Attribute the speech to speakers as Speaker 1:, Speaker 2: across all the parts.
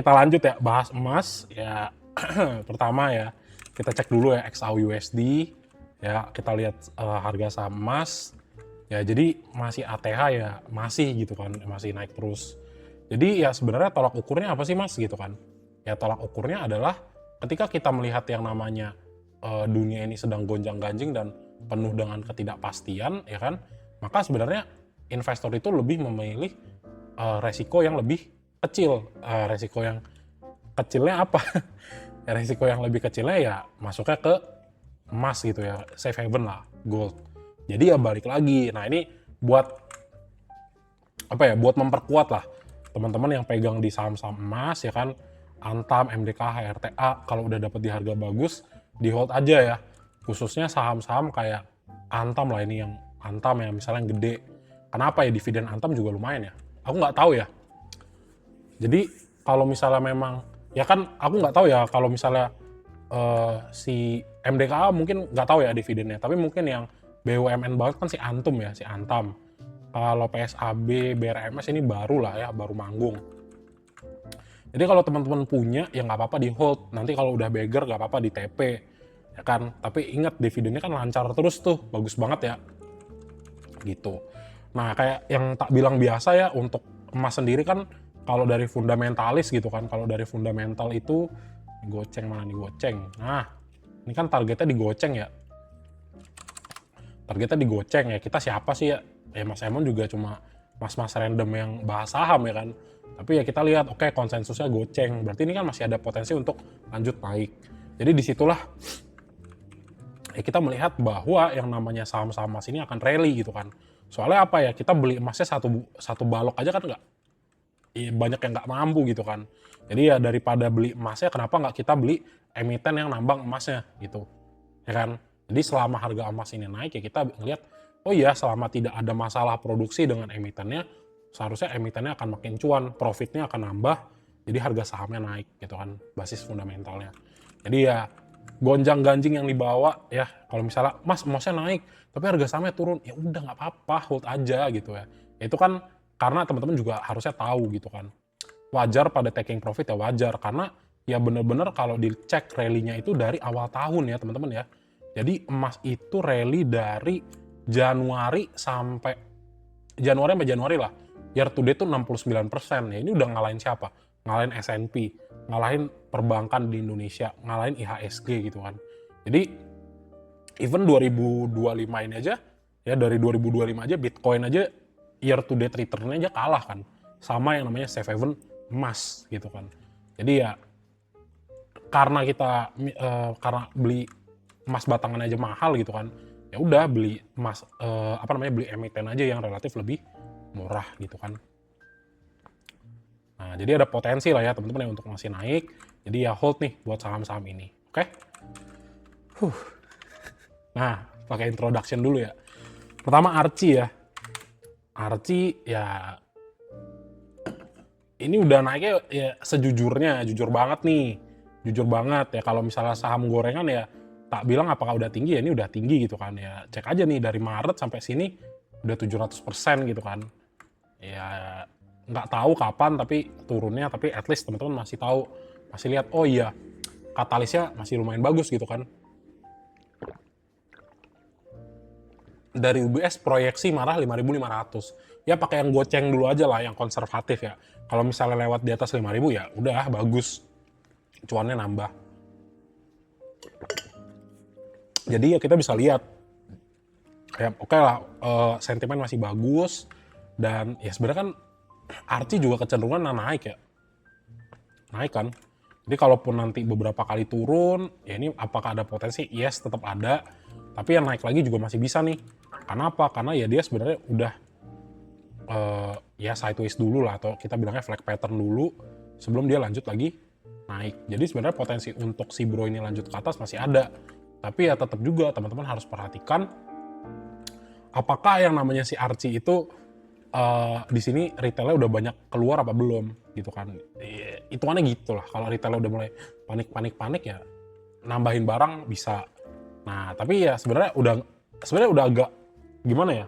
Speaker 1: Kita lanjut ya, bahas emas ya. Pertama ya, kita cek dulu ya XAUUSD ya, kita lihat harga saham emas ya. Jadi masih ATH ya, masih gitu kan, masih naik terus. Jadi ya sebenarnya tolak ukurnya apa sih Mas gitu kan? Ya tolak ukurnya adalah ketika kita melihat yang namanya dunia ini sedang gonjang-ganjing dan penuh dengan ketidakpastian ya kan, maka sebenarnya investor itu lebih memilih resiko yang lebih kecil. Resiko yang kecilnya apa? Resiko yang lebih kecilnya ya masuknya ke emas gitu ya, safe haven lah, gold. Jadi ya balik lagi. Nah ini buat apa ya? Buat memperkuat lah teman-teman yang pegang di saham-saham emas ya kan, Antam, MDK, HRTA, kalau udah dapat di harga bagus, di hold aja ya. Khususnya saham-saham kayak Antam lah, ini yang Antam ya misalnya yang gede. Kenapa ya dividen Antam juga lumayan ya? Aku nggak tahu ya. Jadi kalau misalnya memang ya kan aku nggak tahu ya kalau misalnya si MDKA mungkin nggak tahu ya dividennya, tapi mungkin yang BUMN banget kan si Antum ya, si Antam. Kalau PSAB, BRMS ini baru lah ya, baru manggung. Jadi kalau teman-teman punya ya nggak apa-apa di hold, nanti kalau udah beggar nggak apa-apa di TP ya kan. Tapi ingat dividennya kan lancar terus tuh, bagus banget ya gitu. Nah kayak yang tak bilang biasa ya, untuk emas sendiri kan kalau dari fundamentalis gitu kan, kalau dari fundamental itu goceng, mana nih goceng. Nah ini kan targetnya digoceng ya, targetnya digoceng ya. Kita siapa sih ya? Ya Mas Emon juga cuma mas-mas random yang bahas saham ya kan. Tapi ya kita lihat, oke, konsensusnya goceng, berarti ini kan masih ada potensi untuk lanjut naik. Jadi disitulah ya kita melihat bahwa yang namanya saham-saham emas ini akan rally gitu kan. Soalnya apa ya, kita beli emasnya satu balok aja kan nggak, ya banyak yang nggak mampu gitu kan. Jadi ya daripada beli emasnya, kenapa nggak kita beli emiten yang nambang emasnya gitu, ya kan. Jadi selama harga emas ini naik ya kita ngelihat, oh iya, selama tidak ada masalah produksi dengan emitennya, seharusnya emitennya akan makin cuan, profitnya akan nambah, jadi harga sahamnya naik gitu kan, basis fundamentalnya. Jadi ya gonjang-ganjing yang dibawa ya, kalau misalnya Mas emasnya naik tapi harga sahamnya turun, ya udah nggak apa-apa, hold aja gitu ya. Itu kan karena teman-teman juga harusnya tahu gitu kan. Wajar pada taking profit ya, wajar karena ya bener-bener kalau dicek rally-nya itu dari awal tahun ya teman-teman ya. Jadi emas itu rally dari Januari sampai Januari lah. Year to date tuh 69%. Ya ini udah ngalahin siapa? Ngalahin S&P, ngalahin perbankan di Indonesia, ngalahin IHSG gitu kan. Jadi even 2025 ini aja, ya dari 2025 aja Bitcoin aja year to date return-nya aja kalah kan sama yang namanya safe haven emas gitu kan. Jadi ya karena kita karena beli emas batangan aja mahal gitu kan, ya udah beli emas beli emiten aja yang relatif lebih murah gitu kan. Nah jadi ada potensi lah ya teman-teman yang untuk masih naik, jadi ya hold nih buat saham-saham ini, oke? Nah pakai introduction dulu ya. Pertama Archie ya. Archie ya ini udah naiknya ya sejujurnya, jujur banget nih. Jujur banget ya, kalau misalnya saham gorengan ya tak bilang apakah udah tinggi, ya ini udah tinggi gitu kan ya. Cek aja nih dari Maret sampai sini udah 700% gitu kan. Ya nggak tahu kapan tapi turunnya, tapi at least teman-teman masih tahu, masih lihat, oh iya katalisnya masih lumayan bagus gitu kan. Dari UBS proyeksi marah 5.500. Ya pakai yang goceng dulu aja lah, yang konservatif ya. Kalau misalnya lewat di atas 5.000 ya udah bagus, cuannya nambah. Jadi ya kita bisa lihat ya oke lah, sentimen masih bagus dan ya sebenarnya kan Archie juga kecenderungan naik ya, naik kan. Jadi kalaupun nanti beberapa kali turun, ya ini apakah ada potensi? Yes, tetap ada. Tapi yang naik lagi juga masih bisa nih. Karena apa? Karena ya dia sebenarnya udah ya sideways dulu lah, atau kita bilangnya flag pattern dulu sebelum dia lanjut lagi naik. Jadi sebenarnya potensi untuk si bro ini lanjut ke atas masih ada. Tapi ya tetap juga teman-teman harus perhatikan apakah yang namanya si Archie itu di sini retailnya udah banyak keluar apa belum gitu kan. Hitungannya gitu lah, kalau retailnya udah mulai panik ya nambahin barang bisa. Nah tapi ya sebenarnya udah agak gimana ya,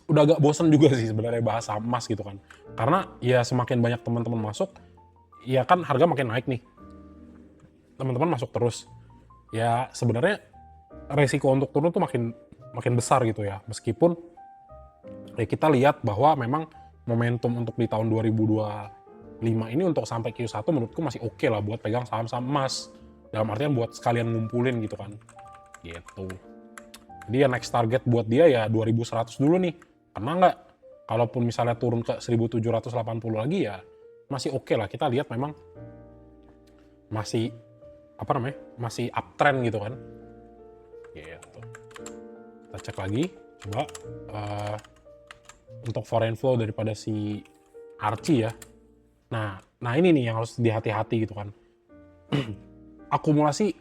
Speaker 1: udah agak bosen juga sih sebenarnya bahas saham emas gitu kan. Karena ya semakin banyak teman-teman masuk, ya kan harga makin naik nih. Teman-teman masuk terus. Ya sebenarnya resiko untuk turun tuh makin makin besar gitu ya. Meskipun ya kita lihat bahwa memang momentum untuk di tahun 2025 ini untuk sampai Q1 menurutku masih oke lah buat pegang saham-saham emas. Dalam artian buat sekalian ngumpulin gitu kan. Gitu. Jadi ya next target buat dia ya 2100 dulu nih. Karena nggak, kalaupun misalnya turun ke 1780 lagi ya masih oke lah. Kita lihat memang masih apa namanya? Masih uptrend gitu kan. Gitu. Kita cek lagi, coba untuk foreign flow daripada si Archie ya. Nah ini nih yang harus dihati-hati gitu kan. Akumulasi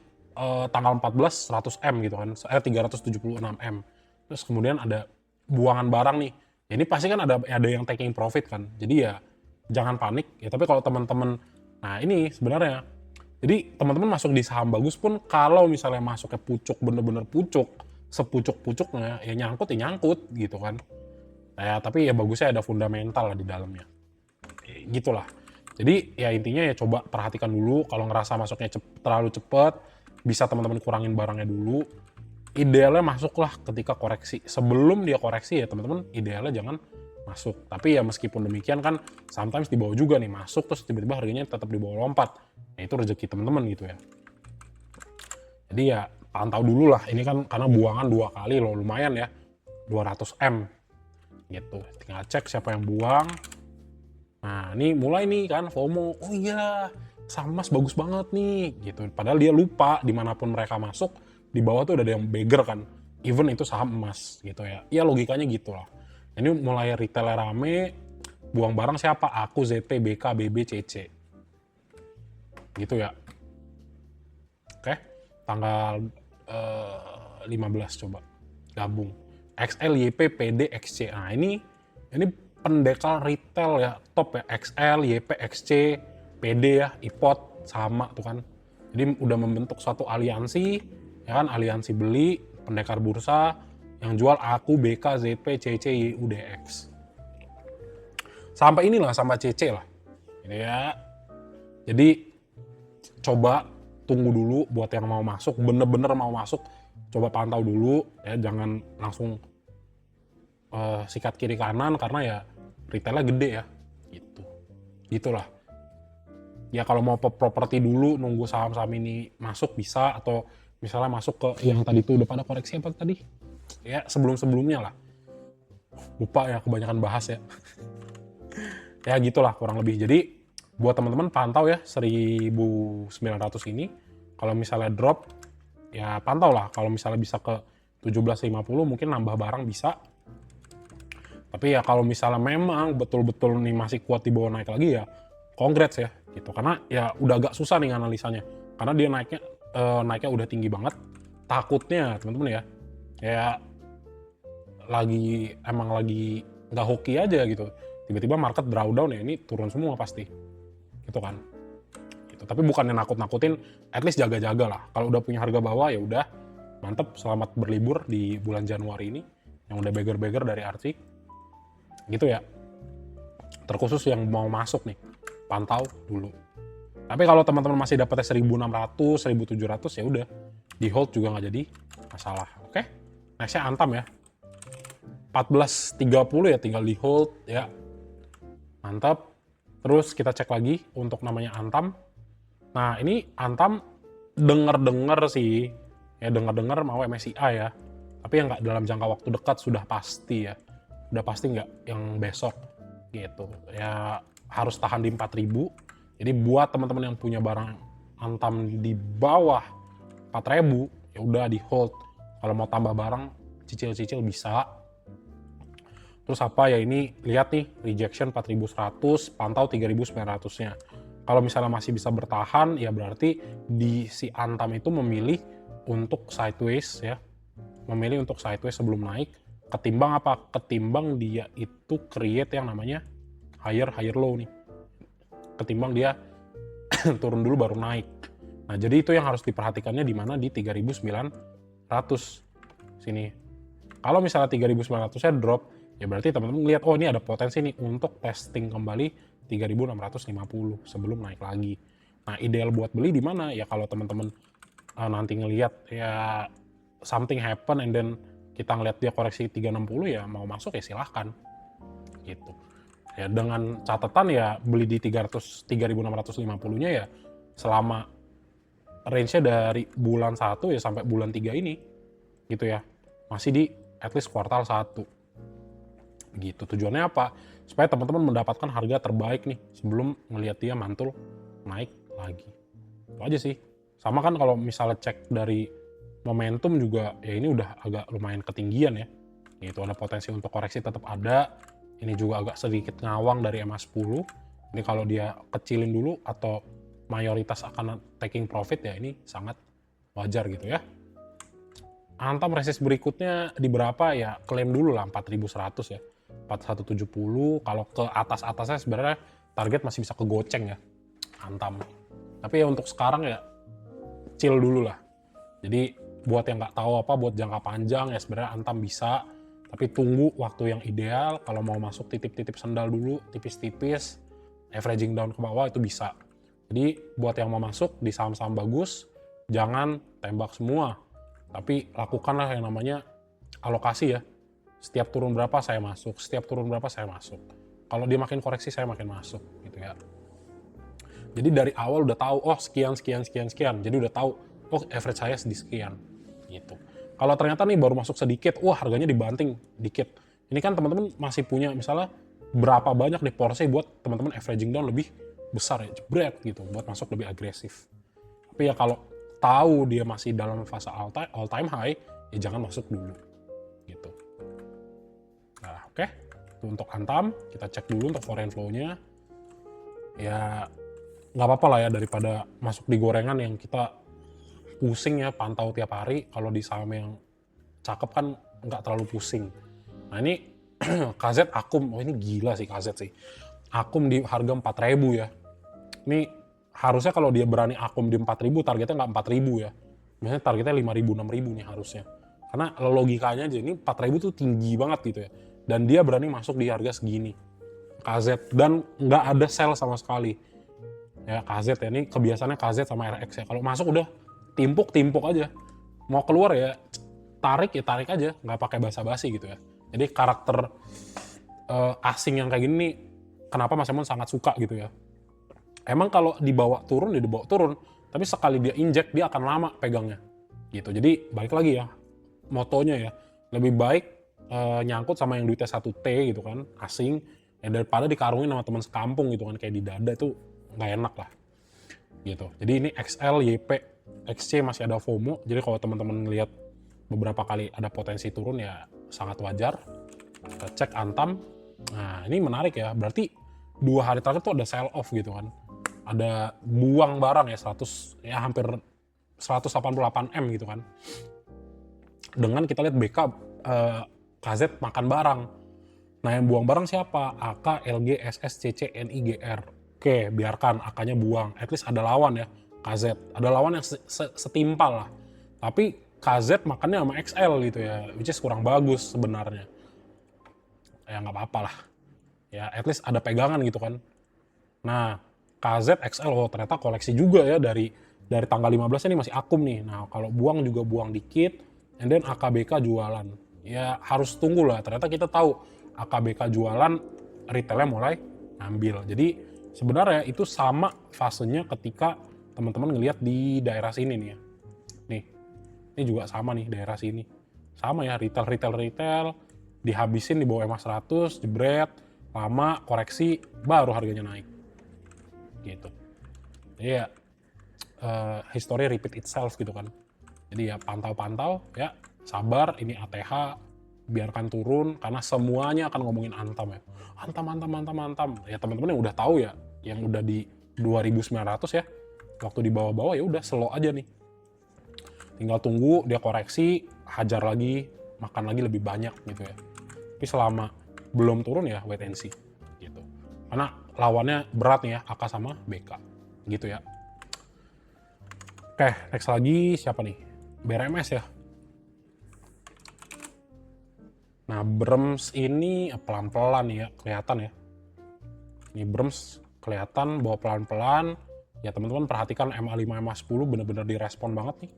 Speaker 1: tanggal 14 100 M gitu kan, 376 M. Terus kemudian ada buangan barang nih. Ya ini pasti kan ada yang taking profit kan. Jadi ya jangan panik ya. Tapi kalau teman-teman, nah ini sebenarnya. Jadi teman-teman masuk di saham bagus pun kalau misalnya masuknya pucuk, bener-bener pucuk, sepucuk-pucuknya ya nyangkut gitu kan. Nah, tapi ya bagusnya ada fundamental lah di dalamnya. Gitulah. Jadi ya intinya ya coba perhatikan dulu, kalau ngerasa masuknya terlalu cepet, bisa teman-teman kurangin barangnya dulu. Idealnya masuklah ketika koreksi. Sebelum dia koreksi ya teman-teman idealnya jangan masuk. Tapi ya meskipun demikian kan sometimes di bawah juga nih, masuk terus tiba-tiba harganya tetap di bawah lompat. Nah itu rezeki teman-teman gitu ya. Jadi ya pantau dulu lah, ini kan karena buangan 2 kali loh, lumayan ya, 200 M gitu. Tinggal cek siapa yang buang. Nah ini mulai nih kan FOMO, oh iya saham emas bagus banget nih gitu. Padahal dia lupa dimanapun mereka masuk, di bawah tuh udah ada yang beggar kan, even itu saham emas gitu ya. Ya logikanya gitu lah. Ini mulai retail rame, buang barang siapa? Aku, ZT, BK, BB, CC. Gitu ya. Oke, tanggal 15 coba gabung. XL, YP, PD, XC. Nah ini pendekar retail ya, top ya. XL, YP, XC, PD ya, IPOT sama tuh kan. Jadi udah membentuk suatu aliansi, ya kan, aliansi beli, pendekar bursa, yang jual aku, BK, ZP, CC, YUDX. Sampai inilah, sama CC lah. Ini ya. Jadi coba tunggu dulu buat yang mau masuk, bener-bener mau masuk, coba pantau dulu ya, jangan langsung sikat kiri kanan karena ya retailnya gede ya, gitu. Gitulah. Ya kalau mau properti dulu, nunggu saham-saham ini masuk bisa, atau misalnya masuk ke yang tadi tuh udah pada koreksi apa tadi? Ya sebelum-sebelumnya lah. Lupa ya, kebanyakan bahas ya. Ya gitulah kurang lebih. Jadi buat teman-teman pantau ya 1900 ini. Kalau misalnya drop, ya pantau lah. Kalau misalnya bisa ke 1750 mungkin nambah barang bisa. Tapi ya kalau misalnya memang betul-betul nih masih kuat di bawah naik lagi ya, congrats ya gitu. Karena ya udah agak susah nih analisanya. Karena dia naiknya udah tinggi banget. Takutnya teman-teman ya emang lagi nggak hoki aja gitu. Tiba-tiba market drawdown ya, ini turun semua pasti. Gitu kan. Gitu. Tapi bukannya nakut-nakutin, at least jaga-jaga lah. Kalau udah punya harga bawah ya udah mantep, selamat berlibur di bulan Januari ini yang udah beggar-beggar dari Archie. Gitu ya. Terkhusus yang mau masuk nih, pantau dulu. Tapi kalau teman-teman masih dapatnya 1600, 1700 ya udah, di hold juga nggak jadi masalah. Oke? Nextnya Antam ya. 14.30 ya tinggal di hold ya. Mantap. Terus kita cek lagi untuk namanya Antam. Nah ini Antam denger-denger sih, ya denger-denger mau MSCI ya. Tapi yang nggak dalam jangka waktu dekat sudah pasti ya. Udah pasti nggak yang besok gitu. Ya harus tahan di 4000. Jadi buat teman-teman yang punya barang Antam di bawah 4000 ya udah di hold. Kalau mau tambah barang cicil-cicil bisa. Terus apa ya, ini lihat nih rejection 4100, pantau 3900-nya. Kalau misalnya masih bisa bertahan ya berarti di si Antam itu memilih untuk sideways ya. Memilih untuk sideways sebelum naik. Ketimbang apa? Ketimbang dia itu create yang namanya higher low nih. Ketimbang dia turun dulu baru naik. Nah, jadi itu yang harus diperhatikannya di mana di 3900 sini. Kalau misalnya 3900-nya drop, Ya berarti teman-teman lihat, oh ini ada potensi nih untuk testing kembali 3.650 sebelum naik lagi. Nah, ideal buat beli di mana? Ya kalau teman-teman nanti ngelihat ya something happen and then kita ngelihat dia koreksi 360 ya mau masuk ya silahkan gitu. Ya dengan catatan ya beli di 3.650-nya ya selama range-nya dari bulan 1 ya sampai bulan 3 ini gitu ya. Masih di at least kuartal 1. Gitu. Tujuannya apa? Supaya teman-teman mendapatkan harga terbaik nih sebelum ngelihat dia mantul naik lagi. Itu aja sih. Sama kan kalau misalnya cek dari momentum juga ya ini udah agak lumayan ketinggian ya. Gitu, ada potensi untuk koreksi tetap ada. Ini juga agak sedikit ngawang dari MA10. Ini kalau dia kecilin dulu atau mayoritas akan taking profit ya ini sangat wajar gitu ya. Antam resist berikutnya di berapa ya klaim dulu lah 4.100 ya. 4170 kalau ke atas-atasnya sebenarnya target masih bisa kegoceng ya Antam. Tapi ya untuk sekarang ya chill dulu lah. Jadi buat yang nggak tahu apa buat jangka panjang ya sebenarnya Antam bisa, tapi tunggu waktu yang ideal. Kalau mau masuk titip-titip sendal dulu tipis-tipis, averaging down ke bawah itu bisa. Jadi buat yang mau masuk di saham-saham bagus jangan tembak semua, tapi lakukanlah yang namanya alokasi ya. Setiap turun berapa saya masuk, setiap turun berapa saya masuk. Kalau dia makin koreksi saya makin masuk gitu ya. Jadi dari awal udah tahu oh sekian. Jadi udah tahu oh average saya sekian gitu. Kalau ternyata nih baru masuk sedikit, wah harganya dibanting dikit. Ini kan teman-teman masih punya misalnya berapa banyak di porsi buat teman-teman averaging down lebih besar ya, jebret gitu buat masuk lebih agresif. Tapi ya kalau tahu dia masih dalam fase all time high, ya jangan masuk dulu gitu. Nah, oke. Itu untuk Antam, kita cek dulu untuk foreign flow-nya. Ya nggak apa-apa lah ya daripada masuk di gorengan yang kita pusing ya pantau tiap hari. Kalau di saham yang cakep kan nggak terlalu pusing. Nah ini KZ Akum, oh ini gila sih KZ sih. Akum di harga 4.000 ya. Ini harusnya kalau dia berani Akum di 4.000 targetnya nggak 4.000 ya. Biasanya targetnya 5.000, 6.000 nih harusnya. Karena logikanya aja ini 4.000 tuh tinggi banget gitu ya. Dan dia berani masuk di harga segini. KZ dan nggak ada sell sama sekali. Ya KZ ya, ini kebiasaannya KZ sama RX ya. Kalau masuk udah timpuk aja. Mau keluar ya tarik aja, nggak pakai basa-basi gitu ya. Jadi karakter asing yang kayak gini nih, kenapa Mas Emon sangat suka gitu ya. Emang kalau dibawa turun, tapi sekali dia injek dia akan lama pegangnya gitu. Jadi balik lagi ya, motonya ya, lebih baik nyangkut sama yang duitnya 1T gitu kan, asing, ya daripada dikarungin sama teman sekampung gitu kan, kayak di dada tuh nggak enak lah gitu. Jadi ini XL, YP, XC masih ada FOMO, jadi kalau teman-teman ngelihat beberapa kali ada potensi turun ya sangat wajar. Kita cek Antam, nah ini menarik ya, berarti 2 hari terakhir tuh ada sell off gitu kan, ada buang barang ya 100 ya hampir 188 M gitu kan. Dengan kita lihat BK KZ makan barang. Nah yang buang barang siapa? AK, LG, SS, CC, NI, GR. Oke, biarkan AK-nya buang. At least ada lawan ya, KZ. Ada lawan yang setimpal lah. Tapi KZ makannya sama XL gitu ya, which is kurang bagus sebenarnya. Ya nggak apa-apa lah. Ya at least ada pegangan gitu kan. Nah, KZ, XL, oh ternyata koleksi juga ya dari tanggal 15 ini masih akum nih. Nah, kalau buang juga buang dikit, and then AKBK jualan. Ya harus tunggu lah, ternyata kita tahu AKBK jualan, retailnya mulai ngambil. Jadi sebenarnya itu sama fasenya ketika teman-teman ngelihat di daerah sini nih ya. Nih, ini juga sama nih daerah sini. Sama ya, retail, dihabisin di bawah EMA 100, jebret, lama, koreksi, baru harganya naik. Gitu. Jadi ya history repeat itself gitu kan. Jadi ya pantau-pantau ya, sabar, ini ATH, biarkan turun karena semuanya akan ngomongin Antam ya. Antam. Ya teman-teman yang udah tahu ya, yang udah di 2.900 ya, waktu di bawah-bawah ya udah slow aja nih. Tinggal tunggu dia koreksi, hajar lagi, makan lagi lebih banyak gitu ya. Tapi selama belum turun ya wait and see gitu. Karena lawannya berat nih ya, AK sama BK gitu ya. Oke, next lagi siapa nih? BRMS ya. Nah, Brems ini pelan-pelan ya, kelihatan ya. Ini Brems kelihatan bahwa pelan-pelan. Ya teman-teman perhatikan MA5, MA10 bener-bener direspon banget nih.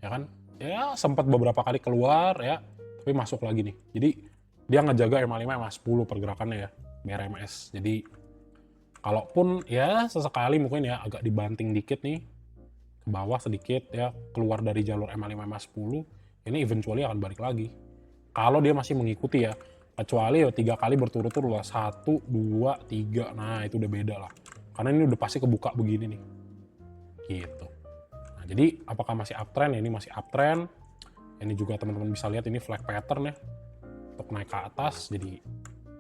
Speaker 1: Ya kan? Ya sempat beberapa kali keluar ya, tapi masuk lagi nih. Jadi dia ngejaga MA5, MA10 pergerakannya ya, BRMS. Jadi kalaupun ya sesekali mungkin ya agak dibanting dikit nih, ke bawah sedikit ya, keluar dari jalur MA5, MA10, ini eventually akan balik lagi. Kalau dia masih mengikuti ya, kecuali ya 3 kali berturut-turut lah, 1, 2, 3, nah itu udah beda lah. Karena ini udah pasti kebuka begini nih, gitu. Nah jadi apakah masih uptrend? Ya, ini masih uptrend. Ini juga teman-teman bisa lihat ini flag pattern ya, untuk naik ke atas, jadi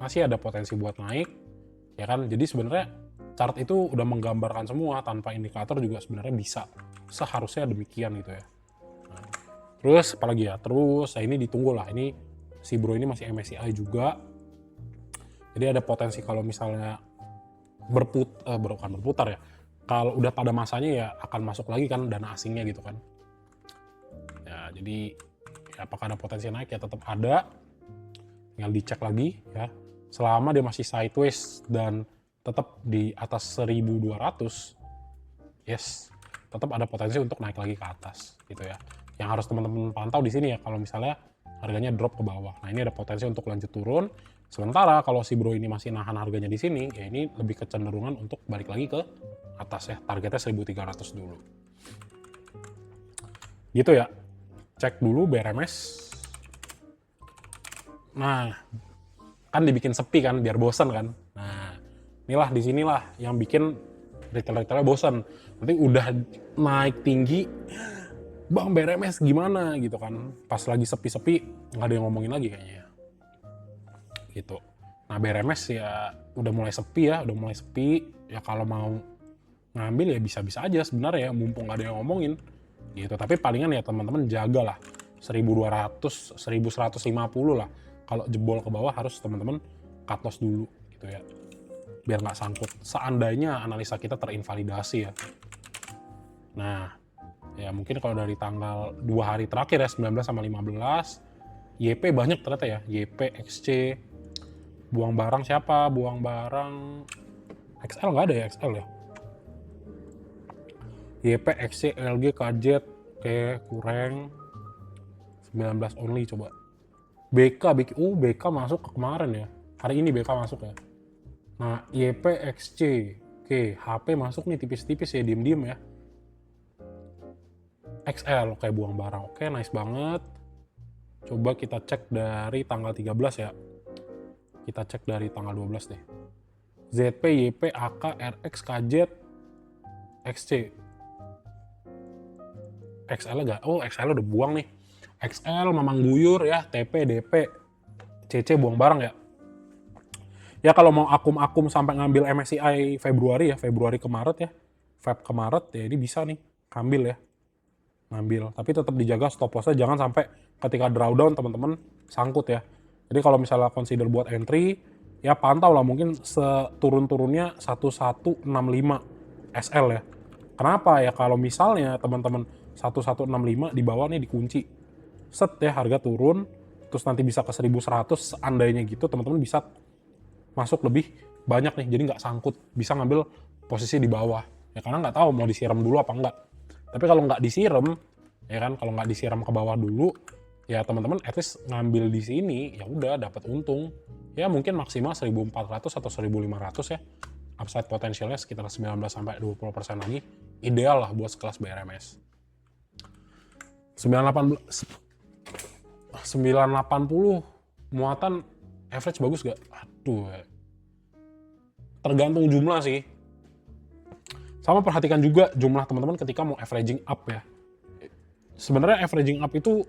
Speaker 1: masih ada potensi buat naik, ya kan? Jadi sebenarnya chart itu udah menggambarkan semua, tanpa indikator juga sebenarnya bisa, seharusnya demikian gitu ya. Nah, terus apalagi ya, terus ini ditunggu lah, ini si bro ini masih MSCI juga, jadi ada potensi kalau misalnya bukan berputar ya, kalau udah pada masanya ya akan masuk lagi kan dana asingnya gitu kan ya. Jadi ya, apakah ada potensi naik? Ya tetap ada, tinggal dicek lagi ya. Selama dia masih sideways dan tetap di atas 1200, yes, tetap ada potensi untuk naik lagi ke atas gitu ya. Yang harus teman-teman pantau di sini ya, kalau misalnya harganya drop ke bawah, nah ini ada potensi untuk lanjut turun. Sementara kalau si bro ini masih nahan harganya di sini, ya ini lebih kecenderungan untuk balik lagi ke atas ya, targetnya 1300 dulu. Gitu ya. Cek dulu BRMS. Nah, kan dibikin sepi kan biar bosan kan. Nah, inilah di sinilah yang bikin retail-retailnya bosan. Nanti udah naik tinggi, Bang BRMS gimana gitu kan. Pas lagi sepi-sepi nggak ada yang ngomongin lagi kayaknya. Gitu. Nah BRMS ya udah mulai sepi ya, ya kalau mau ngambil ya bisa-bisa aja sebenarnya ya, mumpung gak ada yang ngomongin gitu. Tapi palingan ya teman-teman jagalah 1200, 1150 lah. Kalau jebol ke bawah harus teman-teman cut loss dulu gitu ya, biar nggak sangkut seandainya analisa kita terinvalidasi ya. Nah ya mungkin kalau dari tanggal 2 hari terakhir ya, 19 sama 15, YP banyak ternyata ya, YP, XC, buang barang siapa? Buang barang XL nggak ada ya, XL ya. YP, XC, LG, KJ, oke, kurang 19 only coba. BK masuk kemarin ya. Hari ini BK masuk ya. Nah, YP, XC, oke, HP masuk nih tipis-tipis ya, diem-diem ya. XL, oke, buang barang, oke, nice banget. Coba kita cek dari tanggal 13 ya. Kita cek dari tanggal 12 deh. ZP, YP, AK, RX, KJ, XC. XL gak? Oh, XL udah buang nih. XL, Mamang Guyur ya, TP, DP, CC buang barang ya. Ya kalau mau akum-akum sampai ngambil MSCI Februari ya, Februari ke Maret ya. Feb ke Maret ya ini bisa nih, ambil ya. Ngambil, tapi tetap dijaga stop loss-nya, jangan sampai ketika drawdown teman-teman sangkut ya. Jadi kalau misalnya consider buat entry, ya pantau lah mungkin seturun-turunnya 1165 SL ya. Kenapa ya? Kalau misalnya teman-teman 1165 di bawah nih dikunci, set ya harga turun, terus nanti bisa ke 1100, seandainya gitu teman-teman bisa masuk lebih banyak nih, jadi nggak sangkut, bisa ngambil posisi di bawah ya, karena nggak tahu mau disiram dulu apa enggak. Tapi kalau nggak disiram ya kan, kalau nggak disiram ke bawah dulu ya teman-teman at least ngambil di sini ya udah dapat untung ya, mungkin maksimal 1400 atau 1500 ya, upside potensialnya sekitar 19-20% lagi, ideal lah buat sekelas BRMS. 980 muatan average bagus gak? Aduh, tergantung jumlah sih. Sama perhatikan juga jumlah teman-teman ketika mau averaging up ya. Sebenarnya averaging up itu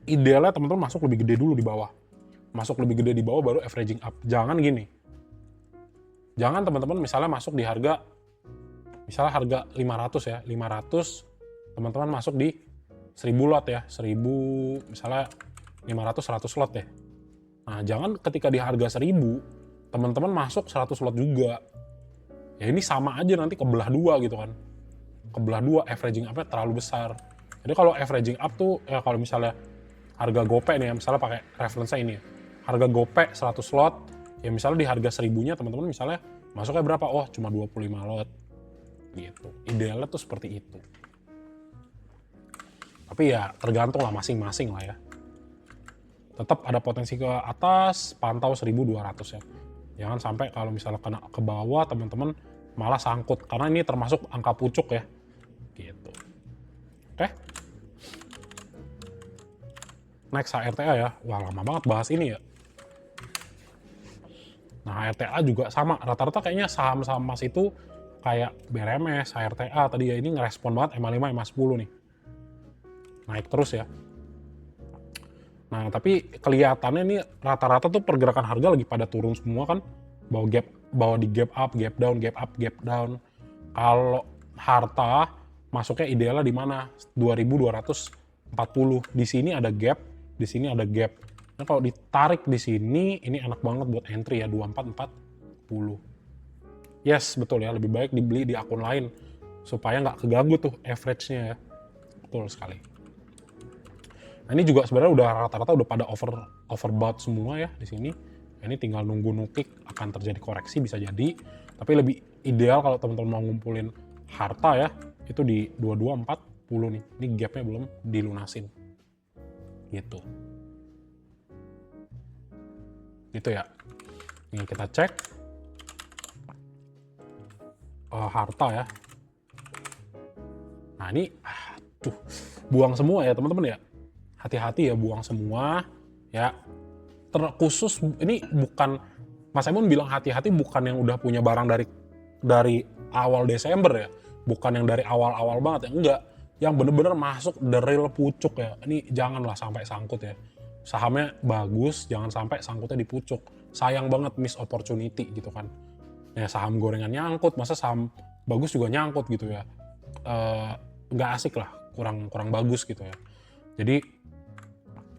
Speaker 1: idealnya teman-teman masuk lebih gede dulu di bawah. Masuk lebih gede di bawah baru averaging up. Jangan gini. Jangan teman-teman misalnya masuk di harga, misalnya harga 500 ya. 500 teman-teman masuk di 1000 lot ya. 1000 misalnya 500-100 lot ya. Nah, jangan ketika di harga 1000 teman-teman masuk 100 lot juga. Ya ini sama aja nanti kebelah dua gitu kan. Kebelah dua, averaging up-nya terlalu besar. Jadi kalau averaging up tuh ya kalau misalnya harga GoPay nih ya, misalnya pakai reference ini ya. harga gope 100 lot, ya misalnya di harga 1000-nya teman-teman misalnya masuknya berapa? Oh cuma 25 lot gitu. Idealnya tuh seperti itu. Tapi ya tergantung lah masing-masing lah ya. Tetap ada potensi ke atas, pantau 1200 ya. Jangan sampai kalau misalnya kena ke bawah teman-teman malah sangkut, karena ini termasuk angka pucuk ya. Gitu. Oke. Next HRTA ya. Wah lama banget bahas ini ya. Nah HRTA juga sama, rata-rata kayaknya saham-saham emas itu kayak BRMS, HRTA tadi ya, ini ngerespon banget MA5, MA10 nih. Naik terus ya. Nah, tapi kelihatannya ini rata-rata tuh pergerakan harga lagi pada turun semua kan. Bawa di gap up, gap down, gap up, gap down. Kalau harta masuknya idealnya di mana? 2240. Di sini ada gap, di sini ada gap. Nah, kalau ditarik di sini ini enak banget buat entry ya, 2440. Yes, betul ya, lebih baik dibeli di akun lain supaya nggak keganggu tuh average-nya ya. Betul sekali. Nah, ini juga sebenarnya udah rata-rata udah pada overbought semua ya di sini. Ini tinggal nunggu nukik, akan terjadi koreksi bisa jadi. Tapi lebih ideal kalau teman-teman mau ngumpulin harta ya, itu di 2240 nih. Ini gapnya belum dilunasin. Gitu. Gitu ya. Ini kita cek. Harta ya. Nah ini, buang semua ya teman-teman ya. Hati-hati ya, buang semua ya. Terkhusus ini bukan, Mas Emun bilang hati-hati bukan yang udah punya barang dari awal Desember ya, bukan yang dari awal-awal banget ya, enggak, yang bener-bener masuk the real pucuk ya. Ini janganlah sampai sangkut ya. Sahamnya bagus, jangan sampai sangkutnya di pucuk. Sayang banget, miss opportunity gitu kan. Ya saham gorengan nyangkut, masa saham bagus juga nyangkut gitu ya. Nggak asik lah, kurang bagus gitu ya. Jadi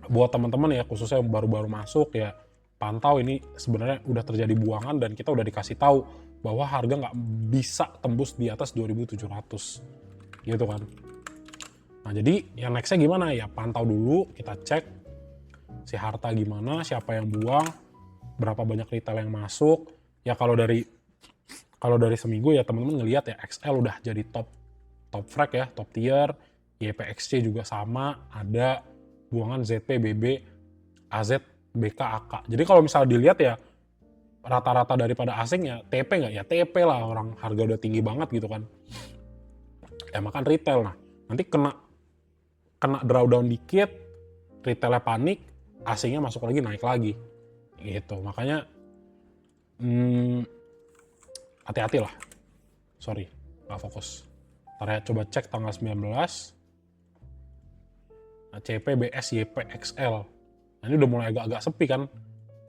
Speaker 1: buat teman-teman ya, khususnya yang baru-baru masuk ya, pantau ini sebenarnya udah terjadi buangan dan kita udah dikasih tahu bahwa harga nggak bisa tembus di atas 2700 gitu kan. Nah jadi yang nextnya gimana ya, pantau dulu, kita cek si harta gimana, siapa yang buang, berapa banyak retail yang masuk ya. Kalau dari seminggu ya teman-teman ngelihat ya, XL udah jadi top frag ya, top tier. YPXC juga sama, ada buangan ZP, BB, AZ, BK, AK. Jadi kalau misalnya dilihat ya, rata-rata daripada asing ya TP nggak ya, TP lah, orang harga udah tinggi banget gitu kan. Ya makan retail, nah nanti kena drawdown dikit, retailnya panik, asingnya masuk lagi, naik lagi gitu. Makanya hati-hati lah. Sorry, nggak fokus. Ntar ya, coba cek tanggal 19. CP, BS, YP, XL. Nah, ini udah mulai agak-agak sepi kan.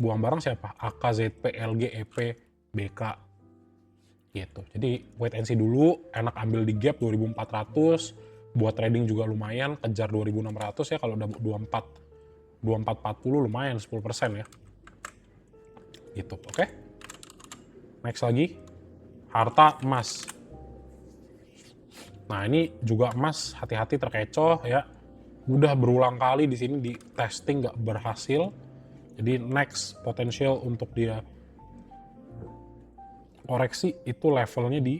Speaker 1: Buang barang siapa? AK, ZP, LG, EP, BK. Gitu. Jadi wait and see dulu, enak ambil di gap 2400. Buat trading juga lumayan, kejar 2600 ya kalau udah 2440 lumayan 10% ya. Gitu, oke. Next lagi, harta emas. Nah, ini juga emas, hati-hati terkecoh ya. Udah berulang kali di sini di testing nggak berhasil. Jadi next potensial untuk dia koreksi itu levelnya di,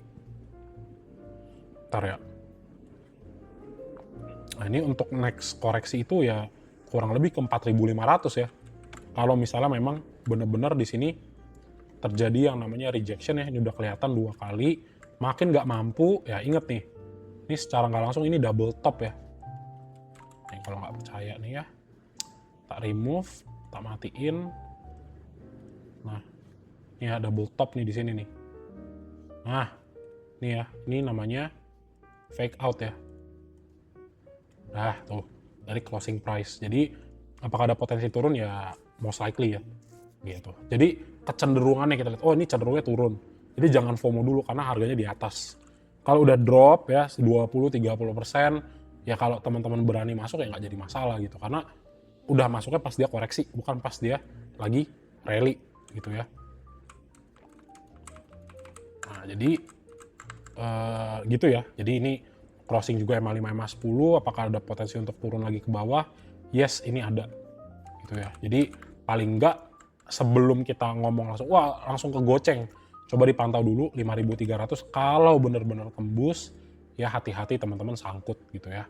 Speaker 1: ntar ya. Nah ini untuk next koreksi itu ya kurang lebih ke 4500 ya. Kalau misalnya memang benar-benar di sini terjadi yang namanya rejection ya, ini udah kelihatan 2 kali, makin nggak mampu ya, inget nih, ini secara nggak langsung ini double top ya. Nih, kalau nggak percaya nih ya, tak remove, tak matiin. Nah, ini ya double top nih di sini nih. Nah, ini ya, ini namanya fake out ya. Nah, tuh dari closing price. Jadi, apakah ada potensi turun ya? Most likely ya, gitu. Jadi kecenderungannya kita lihat, oh ini cenderungnya turun. Jadi jangan FOMO dulu karena harganya di atas. Kalau udah drop ya 20-30%, ya kalau teman-teman berani masuk ya nggak jadi masalah gitu, karena udah masuknya pas dia koreksi, bukan pas dia lagi rally gitu ya. Nah jadi gitu ya. Jadi ini crossing juga MA5 MA10, apakah ada potensi untuk turun lagi ke bawah? Yes, ini ada gitu ya. Jadi paling nggak sebelum kita ngomong langsung, wah langsung ke goceng, coba dipantau dulu 5.300. Kalau benar-benar tembus, ya hati-hati teman-teman sangkut gitu ya.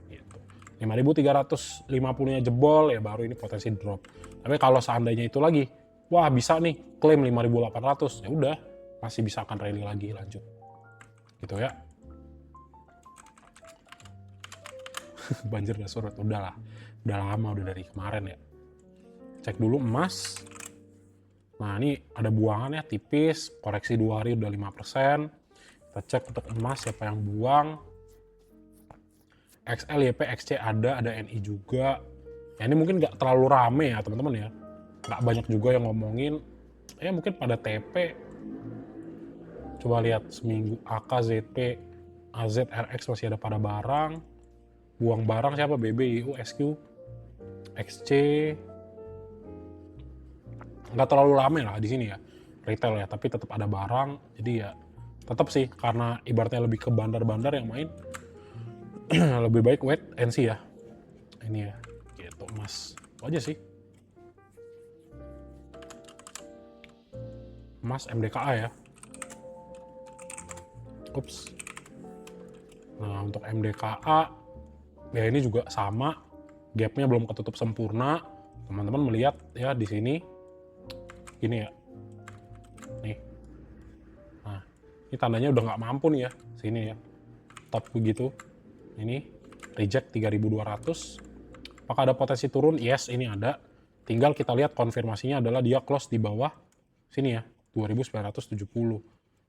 Speaker 1: Gitu. 5.350-nya jebol, ya baru ini potensi drop. Tapi kalau seandainya itu lagi, wah bisa nih klaim 5.800, ya udah masih bisa akan rally lagi lanjut. Gitu ya. Banjir udah surut, udah lama, udah dari kemarin ya. Cek dulu emas. Nah ini ada buangan ya, tipis, koreksi 2 hari udah 5%. Kita cek untuk emas siapa yang buang. XL, YP, XC ada NI juga. Ya ini mungkin nggak terlalu rame ya teman-teman ya. Nggak banyak juga yang ngomongin. Ya mungkin pada TP. Coba lihat seminggu AK, ZP, AZ, RX masih ada pada barang. Buang barang siapa? BB, IU, SQ, XC. Nggak terlalu rame lah di sini ya, retail ya, tapi tetap ada barang. Jadi ya tetap sih, karena ibaratnya lebih ke bandar-bandar yang main, lebih baik wait and see ya. Ini ya, gitu emas. Itu aja sih. Emas MDKA ya. Ups. Nah untuk MDKA, ya ini juga sama, gapnya belum ketutup sempurna. Teman-teman melihat ya di sini, gini ya, nih. Nah, ini tandanya udah nggak mampu nih ya, sini ya, top begitu. Ini reject 3.200. Apakah ada potensi turun? Yes, ini ada. Tinggal kita lihat konfirmasinya adalah dia close di bawah sini ya, 2.970.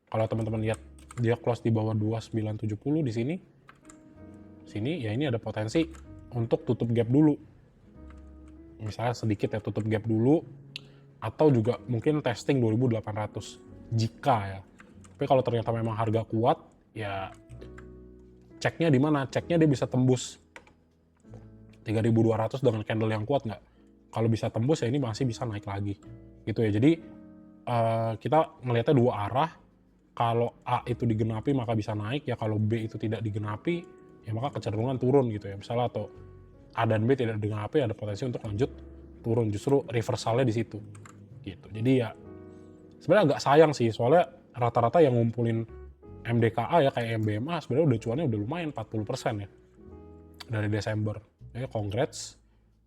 Speaker 1: Kalau teman-teman lihat dia close di bawah 2.970 di sini. Sini ya ini ada potensi untuk tutup gap dulu. Misalnya sedikit ya tutup gap dulu, atau juga mungkin testing 2.800 jika ya. Tapi kalau ternyata memang harga kuat, ya ceknya di mana? Ceknya dia bisa tembus 3.200 dengan candle yang kuat nggak? Kalau bisa tembus ya ini masih bisa naik lagi gitu ya. Jadi kita melihatnya dua arah. Kalau A itu digenapi maka bisa naik ya, kalau B itu tidak digenapi ya maka kecenderungan turun gitu ya. Misalnya atau A dan B tidak digenapi, ada potensi untuk lanjut turun, justru reversalnya di situ gitu. Jadi ya sebenarnya agak sayang sih, soalnya rata-rata yang ngumpulin MDKA ya kayak MBMA sebenarnya udah cuannya udah lumayan 40% ya dari Desember. Ya congrats.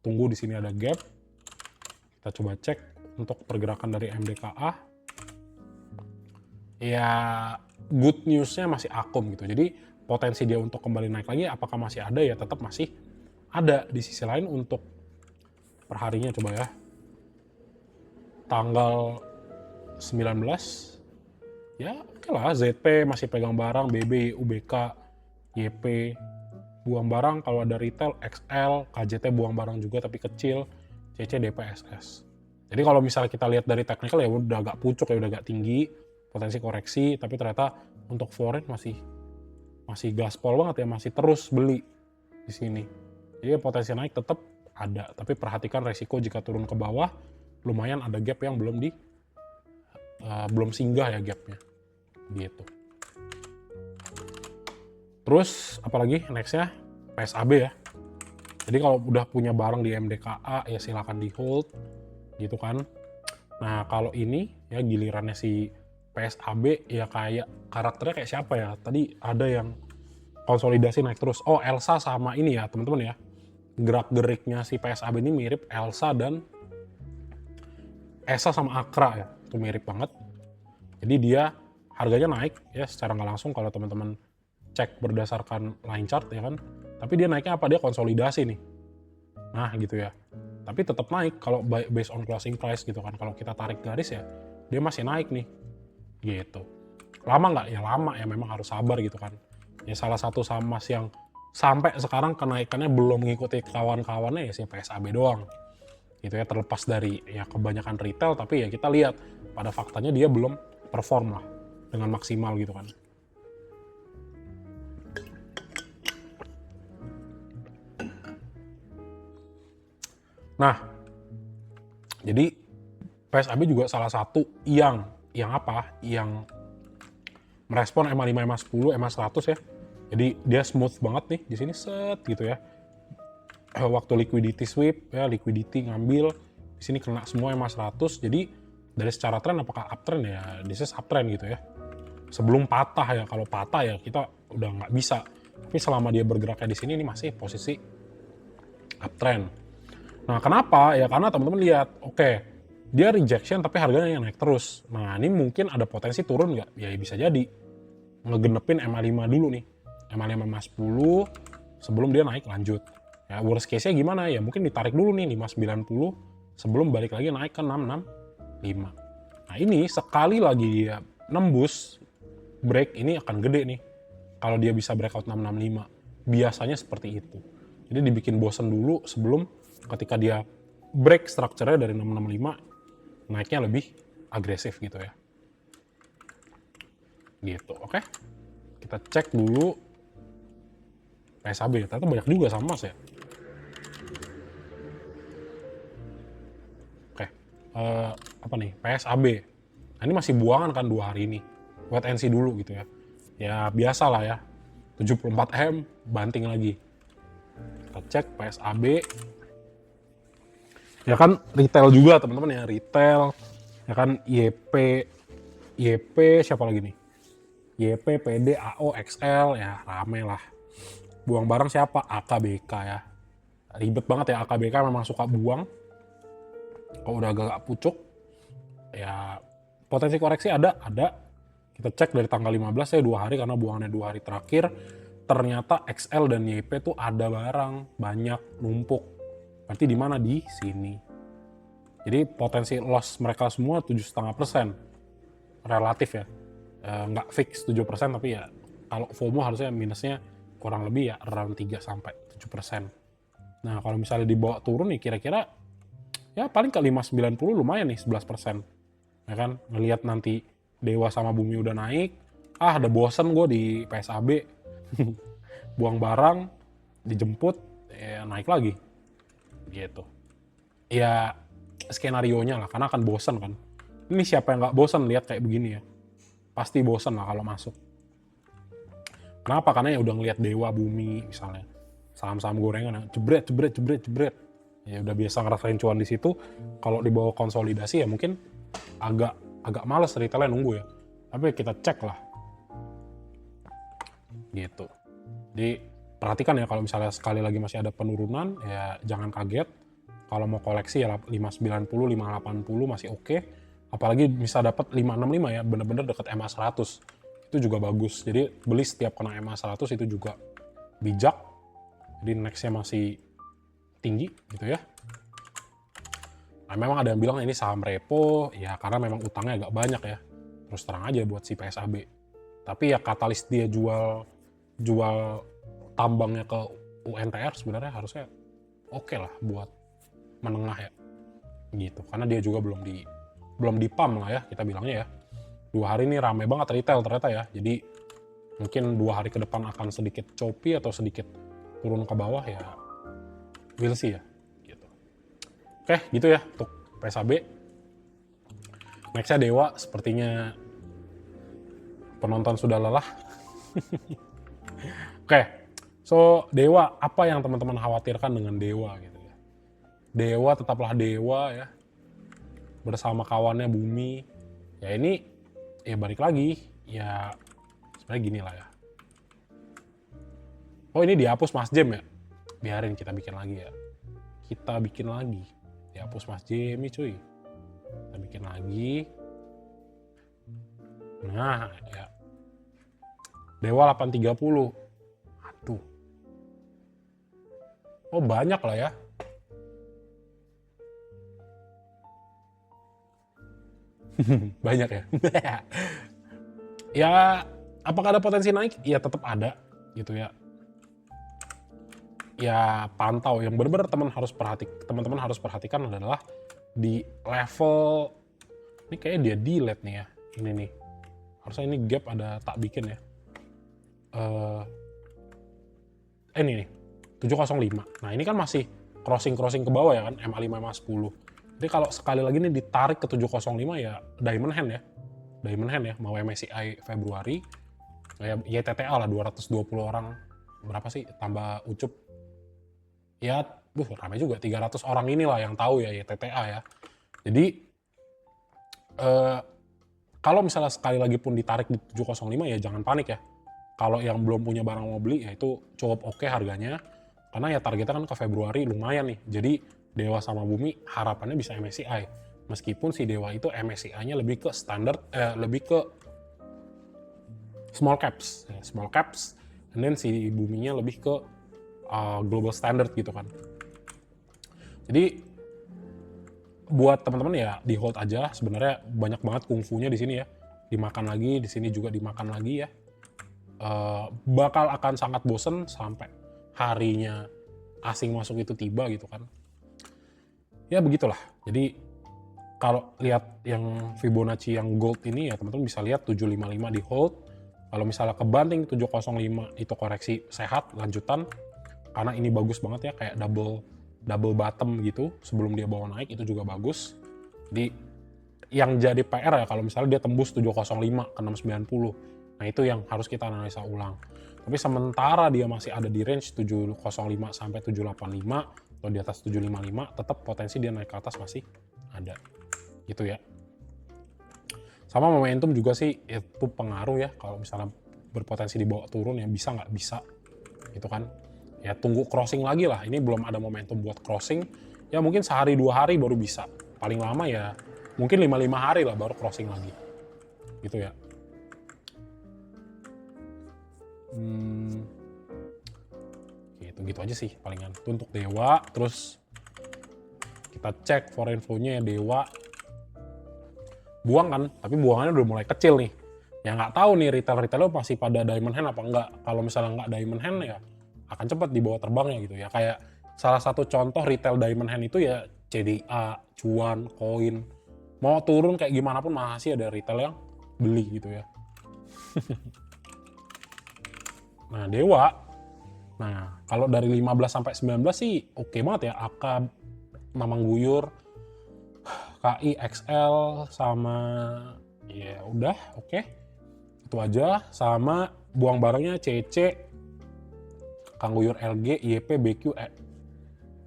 Speaker 1: Tunggu di sini ada gap. Kita coba cek untuk pergerakan dari MDKA. Ya good news-nya masih akum gitu. Jadi potensi dia untuk kembali naik lagi apakah masih ada? Ya tetap masih ada. Di sisi lain untuk perharinya coba ya. Tanggal 19 ya oke lah, ZP masih pegang barang, BB, UBK, YP buang barang. Kalau ada retail, XL, KJT buang barang juga tapi kecil, CC, DPSS. Jadi kalau misalnya kita lihat dari technical ya udah agak pucuk ya, udah agak tinggi, potensi koreksi, tapi ternyata untuk foreign masih gaspol banget ya, masih terus beli di sini. Jadi potensi naik tetap ada, tapi perhatikan resiko jika turun ke bawah, lumayan ada gap yang belum singgah ya gapnya gitu. Terus apalagi nextnya PSAB ya. Jadi kalau udah punya barang di MDKA ya silakan di hold gitu kan. Nah kalau ini ya gilirannya si PSAB ya kayak karakternya kayak siapa ya, tadi ada yang konsolidasi naik terus. Oh Elsa sama ini ya teman-teman ya, gerak geriknya si PSAB ini mirip Elsa dan Esa sama Akra ya, itu mirip banget. Jadi dia harganya naik ya secara nggak langsung kalau teman-teman cek berdasarkan line chart ya kan. Tapi dia naiknya apa? Dia konsolidasi nih. Nah gitu ya. Tapi tetap naik kalau based on closing price gitu kan. Kalau kita tarik garis ya dia masih naik nih. Gitu. Lama nggak? Ya lama ya, memang harus sabar gitu kan. Ya salah satu saham Mas yang sampai sekarang kenaikannya belum mengikuti kawan-kawannya ya si PSAB doang. Gitu ya, terlepas dari ya kebanyakan retail, tapi ya kita lihat pada faktanya dia belum perform lah dengan maksimal gitu kan. Nah, jadi PSAB juga salah satu yang apa? Yang merespon MA5, MA10, MA100 ya. Jadi dia smooth banget nih di sini set gitu ya. Waktu liquidity sweep ya, liquidity ngambil di Di sini kena semua EMA 100. Jadi dari secara tren apakah uptrend ya? This is uptrend gitu ya. Sebelum patah ya, kalau patah ya kita udah nggak bisa. Tapi selama dia bergeraknya di sini ini masih posisi uptrend. Nah kenapa? Ya karena teman-teman lihat, oke, dia rejection tapi harganya yang naik terus. Nah ini mungkin ada potensi turun nggak? Ya bisa jadi. Ngegenepin MA5 dulu nih. MA5 MA 10 sebelum dia naik lanjut. Ya worst case-nya gimana? Ya mungkin ditarik dulu nih 590 sebelum balik lagi naik ke 665. Nah ini sekali lagi dia nembus break ini akan gede nih. Kalau dia bisa breakout 665. Biasanya seperti itu. Jadi dibikin bosen dulu sebelum ketika dia break structure-nya dari 665 naiknya lebih agresif gitu ya. Gitu, oke. Kita cek dulu PSAB, ternyata banyak juga sama Mas ya. Oke, apa nih, PSAB. Nah ini masih buangan kan 2 hari ini. Wait and see dulu gitu ya. Ya biasa lah ya, 74M banting lagi. Kita cek PSAB. Ya kan retail juga teman-teman ya, retail. Ya kan YP siapa lagi nih? YP, PD, AO, XL, ya rame lah. Buang barang siapa? AKBK ya. Ribet banget ya, AKBK memang suka buang. Kalau udah agak pucuk, ya potensi koreksi ada. Kita cek dari tanggal 15 ya 2 hari karena buangannya 2 hari terakhir. Ternyata XL dan YP tuh ada barang, banyak, numpuk. Berarti di mana? Di sini. Jadi potensi loss mereka semua 7,5%. Relatif ya. Nggak fix 7% tapi ya kalau FOMO harusnya minusnya kurang lebih ya around 3-7%. Nah kalau misalnya dibawa turun nih kira-kira ya paling ke 590 lumayan nih 11%. Ya kan ngelihat nanti Dewa sama Bumi udah naik, ada bosen gue di PSAB, buang barang, dijemput, ya naik lagi, gitu. Ya skenario-nya lah, karena akan bosen kan. Ini siapa yang nggak bosen lihat kayak begini ya? Pasti bosen lah kalau masuk. Kenapa? Karena ya udah ngelihat Dewa Bumi misalnya, saham-saham gorengan, jebret. Ya udah biasa ngerasain cuan di situ. Kalau dibawa konsolidasi ya mungkin agak males retailnya nunggu ya. Tapi kita cek lah. Gitu. Jadi perhatikan ya kalau misalnya sekali lagi masih ada penurunan ya jangan kaget. Kalau mau koleksi ya 590, 580 masih oke. Apalagi bisa dapat 565 ya, bener-bener deket EMA 100. Itu juga bagus. Jadi beli setiap kena EMA 100 itu juga bijak. Jadi next-nya masih tinggi gitu ya. Nah, memang ada yang bilang ini saham repo, ya karena memang utangnya agak banyak ya. Terus terang aja buat si PSAB. Tapi ya katalis dia jual tambangnya ke UNTR sebenarnya harusnya oke lah buat menengah ya. Gitu. Karena dia juga belum di pump lah ya kita bilangnya ya. 2 hari ini rame banget retail ternyata ya. Jadi mungkin 2 hari ke depan akan sedikit choppy atau sedikit turun ke bawah ya. We'll see ya. Oke, gitu ya untuk PSAB. Nextnya Dewa, sepertinya penonton sudah lelah. Oke, so Dewa, apa yang teman-teman khawatirkan dengan Dewa gitu ya? Dewa tetaplah Dewa ya, bersama kawannya Bumi. Ya ini, ya balik lagi, ya sebenarnya gini lah ya. Oh ini dihapus Mas Jem ya? Biarin kita bikin lagi ya. Kita bikin lagi. Dihapus Mas Jemi cuy. Kita bikin lagi. Nah ya. Dewa 830. Aduh. Oh banyak lah ya. Banyak ya. Ya apakah ada potensi naik? Ya tetap ada gitu ya. Ya pantau yang benar-benar teman-teman harus perhatikan adalah di level ini kayaknya dia delete nih ya ini nih harusnya ini gap ada tak bikin ya ini nih 705. Nah ini kan masih crossing ke bawah ya kan MA5 MA10. Jadi kalau sekali lagi nih ditarik ke 705 ya diamond hand ya mau MSCI Februari ya YTTA lah 220 orang berapa sih tambah Ucup ya ramai juga, 300 orang inilah yang tahu ya YTTA ya. Jadi kalau misalnya sekali lagi pun ditarik di 705 ya jangan panik ya. Kalau yang belum punya barang mau beli ya itu cukup oke harganya. Karena ya targetnya kan ke Februari lumayan nih. Jadi Dewa sama Bumi harapannya bisa MSCI. Meskipun si Dewa itu MSCI-nya lebih ke standar, lebih ke small caps. Ya, small caps. And then si Buminya lebih ke global standard gitu kan. Jadi buat teman-teman ya di hold aja, sebenarnya banyak banget kungfunya di sini ya, dimakan lagi, di sini juga dimakan lagi ya. Bakal akan sangat bosen sampai harinya asing masuk itu tiba gitu kan. Ya begitulah. Jadi kalau lihat yang Fibonacci yang gold ini ya teman-teman bisa lihat 755 di hold. Kalau misalnya kebanting 705 itu koreksi sehat lanjutan, karena ini bagus banget ya, kayak double bottom gitu sebelum dia bawa naik, itu juga bagus. Jadi yang jadi PR ya kalau misalnya dia tembus 705 ke 690. Nah itu yang harus kita analisa ulang. Tapi sementara dia masih ada di range 705 sampai 785 atau di atas 755, tetap potensi dia naik ke atas masih ada. Gitu ya. Sama momentum juga sih itu pengaruh ya, kalau misalnya berpotensi dibawa turun ya bisa nggak bisa gitu kan. Ya tunggu crossing lagi lah, ini belum ada momentum buat crossing, ya mungkin sehari 2 hari baru bisa, paling lama ya mungkin 5 hari lah baru crossing lagi, gitu ya. Gitu aja sih palingan itu untuk Dewa. Terus kita cek foreign flow-nya ya Dewa, buang kan, tapi buangannya udah mulai kecil nih. Ya nggak tahu nih retail-retailnya masih pada diamond hand apa enggak. Kalau misalnya nggak diamond hand ya akan cepat dibawa terbangnya gitu ya. Kayak salah satu contoh retail diamond hand itu ya CDA, Cuan, Koin. Mau turun kayak gimana pun masih ada retail yang beli gitu ya. Nah Dewa, nah kalau dari 15 sampai 19 sih oke banget ya. AK, Mamang Guyur, KI, XL, sama ya udah oke. Itu aja. Sama buang barangnya CC, Kang Guyur LG, YP, BQ,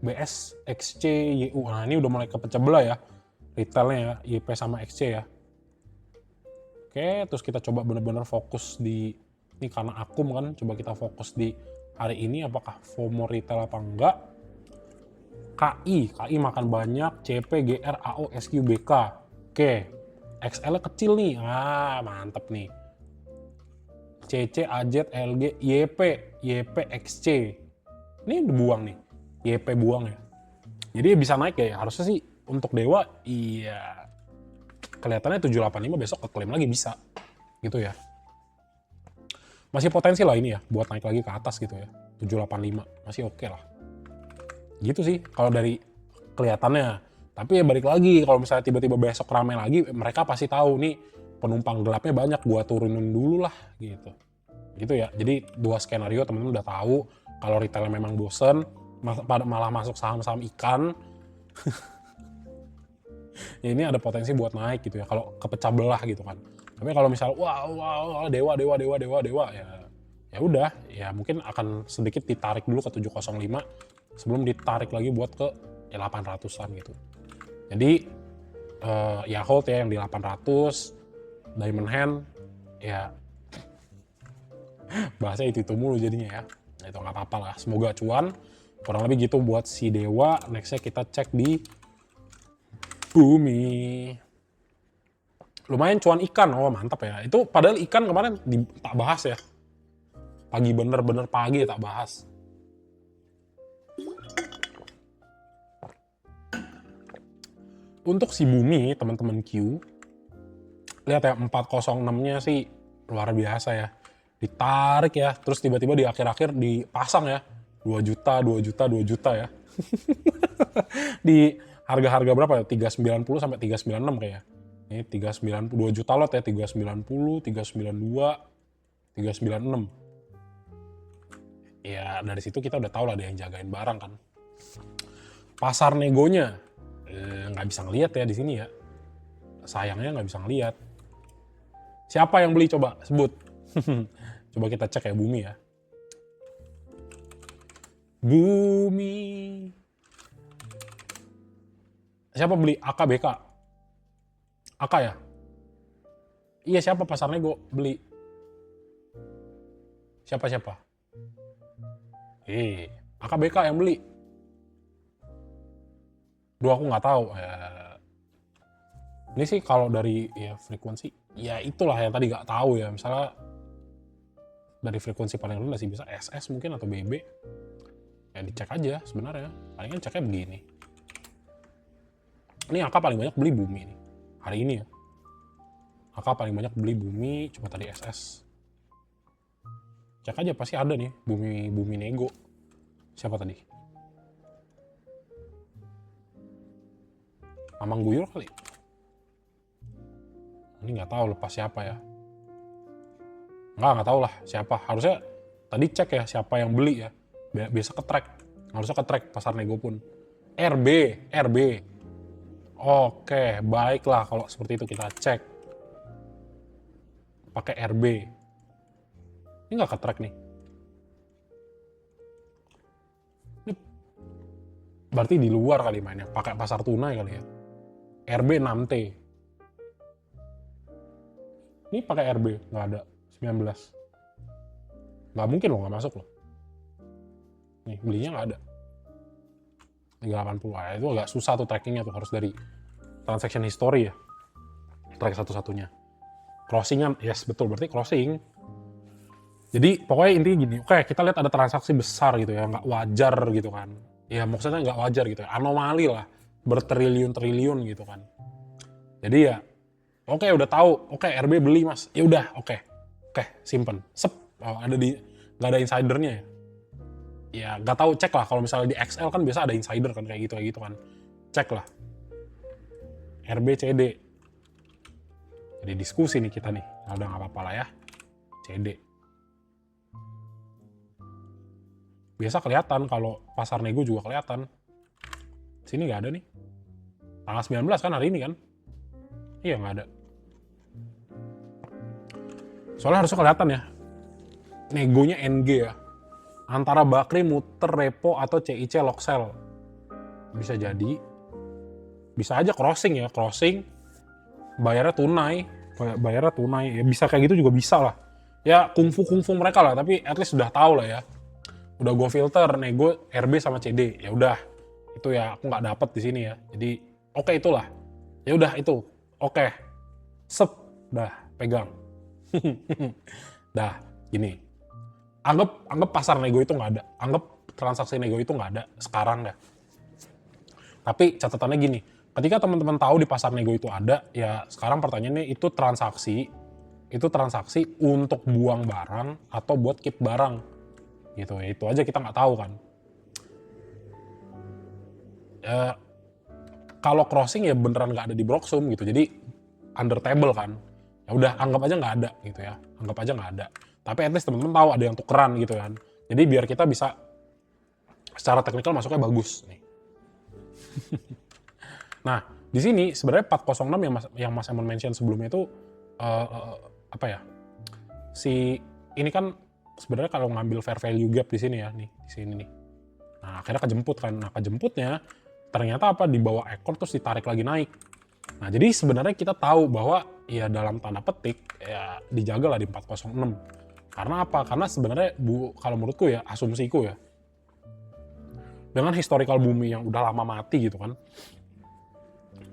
Speaker 1: BS, XC, YU. Nah ini udah mulai kepecah belah ya retailnya ya, YP sama XC ya. Oke, terus kita coba bener-bener fokus di, ini karena akum kan, coba kita fokus di hari ini apakah FOMO retail apa enggak. KI makan banyak, CP, GR, AO, SQ, BK. Oke, XL kecil nih, mantep nih. CC, AZ, LG, YP, XC. Ini udah buang nih, YP buang ya. Jadi bisa naik ya, harusnya sih untuk Dewa, iya kelihatannya 785 besok keklaim lagi bisa, gitu ya. Masih potensi lah ini ya, buat naik lagi ke atas gitu ya, 785, masih oke lah. Gitu sih, kalau dari kelihatannya. Tapi ya balik lagi, kalau misalnya tiba-tiba besok rame lagi, mereka pasti tahu nih penumpang gelapnya banyak, gua turunin dulu lah gitu. Gitu ya. Jadi 2 skenario teman-teman udah tahu. Kalau retailnya memang bosen, malah masuk saham-saham ikan. Ya ini ada potensi buat naik gitu ya. Kalau kepecah belah gitu kan. Tapi kalau misalnya wah Dewa ya udah, ya mungkin akan sedikit ditarik dulu ke 705 sebelum ditarik lagi buat ke ya 800-an gitu. Jadi ya hold ya yang di 800, diamond hand ya bahasanya itu mulu jadinya ya. Nah, itu nggak apa-apa lah, semoga cuan. Kurang lebih gitu buat si Dewa. Nextnya kita cek di Bumi. Lumayan cuan ikan, oh mantap ya. Itu padahal ikan kemarin tak bahas ya. Pagi bener-bener pagi tak bahas. Untuk si Bumi, teman-teman Q, lihat ya 406-nya sih luar biasa ya. Ditarik ya, terus tiba-tiba di akhir-akhir dipasang ya. 2 juta ya. Di harga-harga berapa ya? 390 sampai 396 kayak. Ini 392 juta lot ya, 390, 392, 396. Ya dari situ kita udah tahu lah dia yang jagain barang kan. Pasar negonya nggak bisa ngelihat ya di sini ya. Sayangnya nggak bisa ngelihat. Siapa yang beli coba sebut. Coba kita cek ya Bumi ya. Bumi Siapa beli? AKBK. AK ya? Iya, siapa pasar nego beli? Siapa? AKBK yang beli. Dua aku nggak tahu. Ini sih kalau dari ya frekuensi, ya itulah yang tadi nggak tahu ya. Misalnya dari frekuensi paling rendah sih bisa SS mungkin atau BB. Ya dicek aja sebenarnya. Palingan ceknya begini. Ini angka paling banyak beli bumi nih. Hari ini ya. Angka paling banyak beli bumi cuma tadi SS. Cek aja pasti ada nih bumi nego. Siapa tadi? Mamang Guyur kali. Ini nggak tahu lepas siapa ya. Nggak tahu lah siapa. Harusnya tadi cek ya siapa yang beli ya. Biasa ke-track. Harusnya ke-track pasar nego pun. RB. Oke, baiklah kalau seperti itu kita cek. Pakai RB. Ini nggak ke-track nih. Ini berarti di luar kali mainnya. Pakai pasar tunai kali ya. RB 6T. Ini pakai RB, nggak ada. 19. Nggak mungkin loh, nggak masuk loh. Nih, belinya nggak ada. 380. Itu agak susah tuh trackingnya tuh. Harus dari transaction history ya. Track satu-satunya. Crossingan, yes betul. Berarti crossing. Jadi pokoknya intinya gini. Oke, kita lihat ada transaksi besar gitu ya. Nggak wajar gitu kan. Ya maksudnya nggak wajar gitu ya. Anomali lah. Bertriliun-triliun gitu kan. Jadi ya, oke udah tahu. Oke, RB beli mas. Ya udah, oke, simpen. Sep. Oh, nggak ada insidernya ya. Ya nggak tahu, cek lah. Kalau misalnya di XL kan biasa ada insider kan kayak gitu kan. Cek lah. RBCD. Jadi diskusi nih kita nih. Nah, udah nggak apa-apa lah ya. CD. Biasa kelihatan kalau pasar nego juga kelihatan. Sini nggak ada nih. Tanggal 19 kan hari ini kan? Iya nggak ada. Soalnya harusnya kelihatan ya. Negonya NG ya. Antara Bakri muter repo atau CIC locksell. Bisa jadi. Bisa aja crossing ya. Crossing. Bayarnya tunai. Ya bisa kayak gitu juga bisa lah. Ya kungfu mereka lah. Tapi at least sudah tahu lah ya. Udah gue filter nego RB sama CD. Ya udah. Itu ya aku nggak dapet di sini ya. Jadi oke itulah. Ya udah itu. Oke. Sep. Dah pegang. Dah gini. Anggap pasar nego itu nggak ada. Anggap transaksi nego itu nggak ada sekarang dah. Tapi catatannya gini. Ketika teman-teman tahu di pasar nego itu ada, ya sekarang pertanyaannya itu transaksi untuk buang barang atau buat keep barang. Gitu ya. Itu aja kita nggak tahu kan. Kalau crossing ya beneran nggak ada di Broxum gitu. Jadi under table kan. Ya udah anggap aja nggak ada gitu ya. Anggap aja nggak ada. Tapi at least teman-teman tahu ada yang tukeran gitu kan. Jadi biar kita bisa secara teknikal masuknya bagus nih. Nah, di sini sebenarnya 406 yang Mas Emon mention sebelumnya itu apa ya? Ini kan sebenarnya kalau ngambil fair value gap di sini ya, nih di sini nih. Nah, akhirnya kejemput kan. Nah, kejemputnya ternyata apa di bawah ekor terus ditarik lagi naik. Nah, jadi sebenarnya kita tahu bahwa ya dalam tanda petik ya dijaga lah di 406. Karena apa? Karena sebenarnya kalau menurutku ya, asumsiku ya, dengan historical bumi yang udah lama mati gitu kan,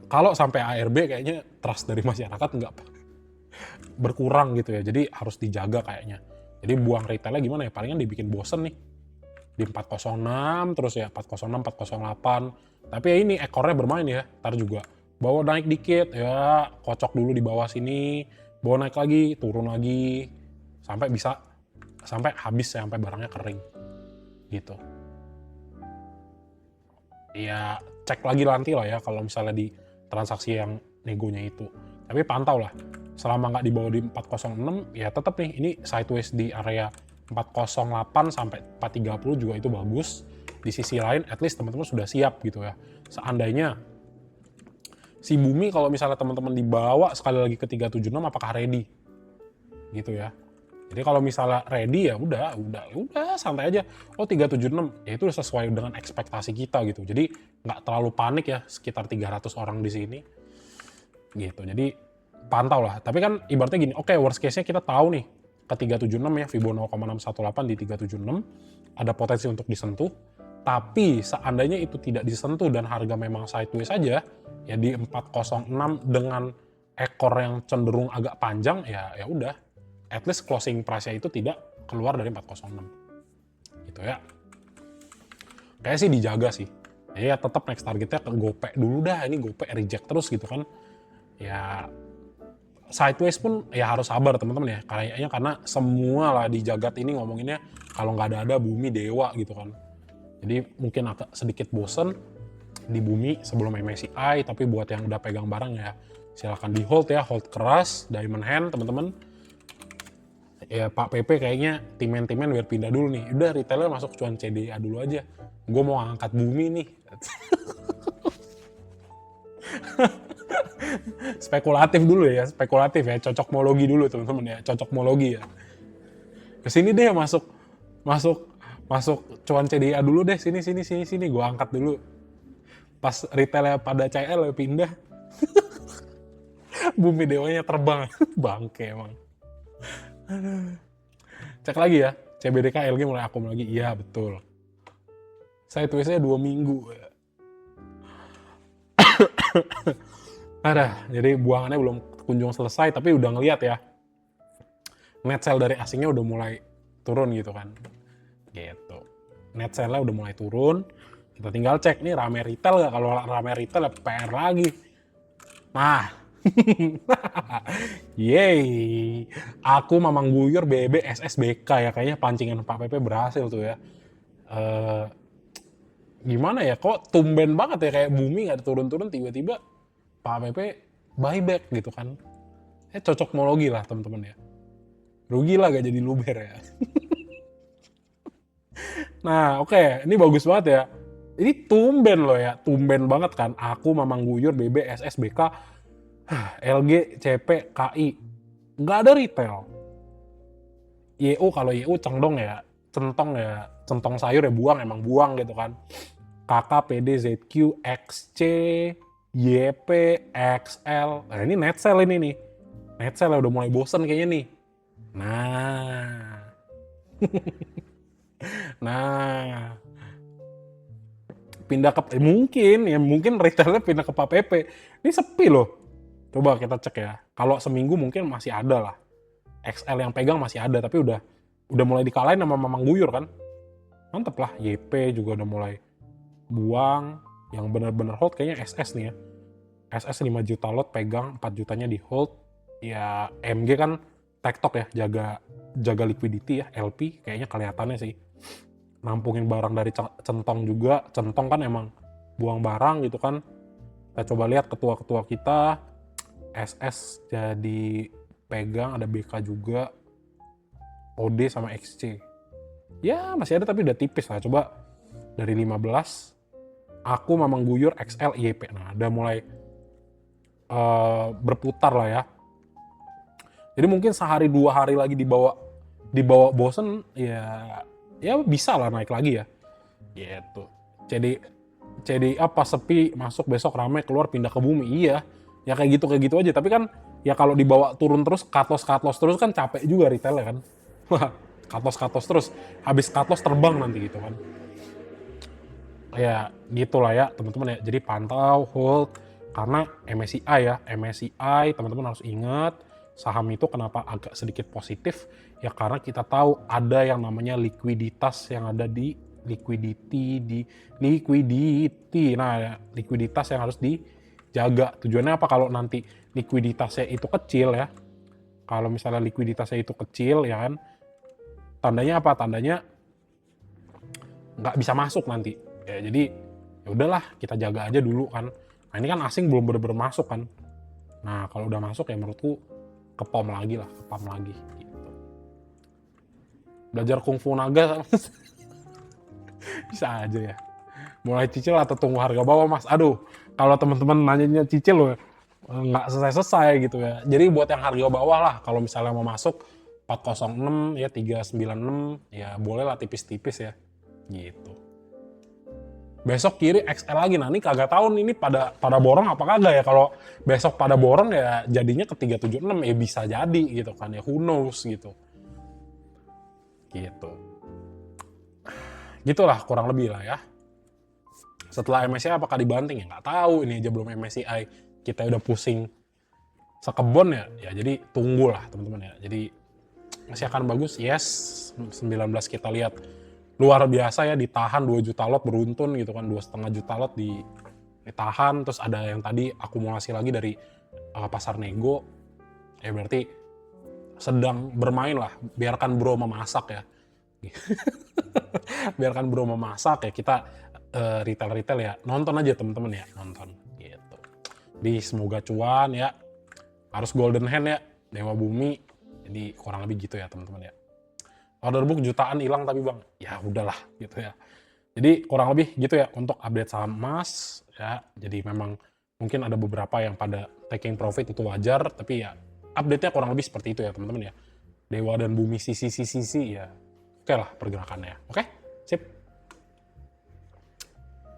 Speaker 1: kalau sampai ARB kayaknya trust dari masyarakat nggak berkurang gitu ya, jadi harus dijaga kayaknya. Jadi buang retailnya gimana ya, palingan dibikin bosen nih di 406 terus ya 406 408. Tapi ya ini ekornya bermain ya, ntar juga bawa naik dikit ya, kocok dulu di bawah sini, bawa naik lagi, turun lagi, sampai habis ya, sampai barangnya kering gitu. Ya cek lagi nanti lah ya kalau misalnya di transaksi yang negonya itu. Tapi pantau lah, selama nggak di bawah di 406 ya tetap nih ini sideways di area 408 sampai 430 juga itu bagus. Di sisi lain at least teman-teman sudah siap gitu ya. Seandainya si bumi kalau misalnya teman-teman dibawa sekali lagi ke 376 apakah ready? Gitu ya. Jadi kalau misalnya ready ya udah santai aja. Oh 376, ya itu sesuai dengan ekspektasi kita gitu. Jadi nggak terlalu panik ya, sekitar 300 orang di sini gitu. Jadi pantau lah. Tapi kan ibaratnya gini, oke, worst case-nya kita tahu nih ke 376 ya, Fibo 0,618 di 376 ada potensi untuk disentuh. Tapi seandainya itu tidak disentuh dan harga memang sideways saja, ya di 406 dengan ekor yang cenderung agak panjang, ya udah, at least closing price-nya itu tidak keluar dari 406. Gitu ya. Kayaknya sih dijaga sih. Ya tetap next targetnya ke gope dulu dah, ini gope reject terus gitu kan. Ya sideways pun ya harus sabar teman-teman ya. Kayaknya karena semua lah di jagat ini ngomonginnya kalau nggak ada bumi dewa gitu kan. Jadi mungkin agak sedikit bosen di bumi sebelum MSCI, tapi buat yang udah pegang barang ya silahkan di hold ya, hold keras, diamond hand teman-teman. Ya Pak PP kayaknya timen-timen biar pindah dulu nih. Udah retailer masuk cuan CDA dulu aja. Gue mau angkat bumi nih. Spekulatif dulu ya, spekulatif ya, cocokmologi dulu teman-teman ya, cocokmologi ya. Kesini deh masuk cuan CDA dulu deh, sini gue angkat dulu. Pas retailnya pada CL pindah, bumi dewanya terbang, bangke emang. Cek lagi ya, CBDK LG mulai akum lagi, iya betul. Saya tulisnya 2 minggu. Jadi buangannya belum kunjung selesai, tapi udah ngeliat ya. Net sell dari asingnya udah mulai turun gitu kan. Gitu. Net sell-nya udah mulai turun. Kita tinggal cek nih rame retail nggak? Kalau rame retail ya PR lagi. Nah, yeay. Aku Mamang Guyur BB SSBK ya, kayaknya pancingan Pak PP berhasil tuh ya. Gimana ya, kok tumben banget ya kayak bumi nggak turun-turun tiba-tiba Pak PP buyback gitu kan. Cocokmologi lah teman-teman ya. Rugi lah gak jadi luber ya. Nah oke, ini bagus banget ya. Ini tumben loh ya, tumben banget kan. Aku Mamang Guyur BB SSBK LG CP KI nggak ada retail. YU kalau YU cendong ya, centong sayur ya buang, emang buang gitu kan. KK PD ZQ XC YP XL. Nah ini net sell ini nih. Net sell udah mulai bosen kayaknya nih. Nah. Nah. Pindah ke mungkin retailnya pindah ke Pak PP. Ini sepi loh. Coba kita cek ya. Kalau seminggu mungkin masih ada lah. XL yang pegang masih ada, tapi udah mulai dikalahin sama Mamang Guyur kan. Mantep lah. YP juga udah mulai buang. Yang benar-benar hold kayaknya SS nih ya. SS 5 juta lot pegang, 4 jutanya di hold. Ya MG kan TikTok ya, jaga liquidity ya, LP kayaknya kelihatannya sih. Nampungin barang dari centong juga. Centong kan emang buang barang gitu kan. Kita coba lihat ketua-ketua kita. SS jadi pegang, ada BK juga. OD sama XC. Ya masih ada tapi udah tipis lah. Coba dari 15. Aku Mamang Guyur XL YP. Nah udah mulai berputar lah ya. Jadi mungkin sehari 2 hari lagi dibawa bosen ya bisa lah naik lagi ya. Gitu. Jadi apa sepi masuk besok rame keluar pindah ke bumi. Iya. Ya kayak gitu aja. Tapi kan ya kalau dibawa turun terus cut loss terus kan capek juga retailnya kan. cut loss terus. Habis cut loss terbang nanti gitu kan. Ya gitulah ya teman-teman ya. Jadi pantau, hold. Karena MSCI teman-teman harus ingat saham itu kenapa agak sedikit positif ya karena kita tahu ada yang namanya likuiditas yang ada di liquidity. Nah ya, likuiditas yang harus dijaga. Tujuannya apa? Kalau nanti likuiditasnya itu kecil ya, kalau misalnya likuiditasnya itu kecil ya kan, tandanya apa? Tandanya nggak bisa masuk nanti ya. Jadi ya udahlah kita jaga aja dulu kan. Nah ini kan asing belum bener-bener masuk kan. Nah kalau udah masuk ya menurutku kepam lagi gitu. Belajar kungfu naga bisa aja ya. Mulai cicil atau tunggu harga bawah mas. Aduh kalau teman-teman nanyanya cicil loh nggak selesai gitu ya. Jadi buat yang harga bawah lah kalau misalnya mau masuk 406 ya 396 ya boleh lah tipis-tipis ya gitu. Besok kiri XL lagi, nah ini kagak tahu nih ini pada borong apa kagak ya. Kalau besok pada borong ya jadinya ke 376 ya bisa jadi gitu kan ya, who knows gitu. Gitu. Gitulah kurang lebih lah ya. Setelah MSCI apakah dibanting ya nggak tahu, ini aja belum MSCI kita udah pusing sekebon ya. Ya jadi tunggulah teman-teman ya. Jadi masih akan bagus, yes. 19 kita lihat luar biasa ya, ditahan 2 juta lot beruntun gitu kan, 2,5 juta lot ditahan. Terus ada yang tadi akumulasi lagi dari pasar nego, ya berarti sedang bermain lah, biarkan bro memasak ya. Biarkan bro memasak ya, kita retail ya nonton aja teman-teman ya, nonton gitu. Jadi semoga cuan ya, harus golden hand ya, Dewa Bumi. Jadi kurang lebih gitu ya teman-teman ya. Order book jutaan hilang tapi bang, ya udahlah gitu ya. Jadi kurang lebih gitu ya untuk update saham emas ya. Jadi memang mungkin ada beberapa yang pada taking profit, itu wajar, tapi ya update-nya kurang lebih seperti itu ya teman-teman ya. Dewa dan Bumi sisi ya. Oke lah pergerakannya. Oke, sip.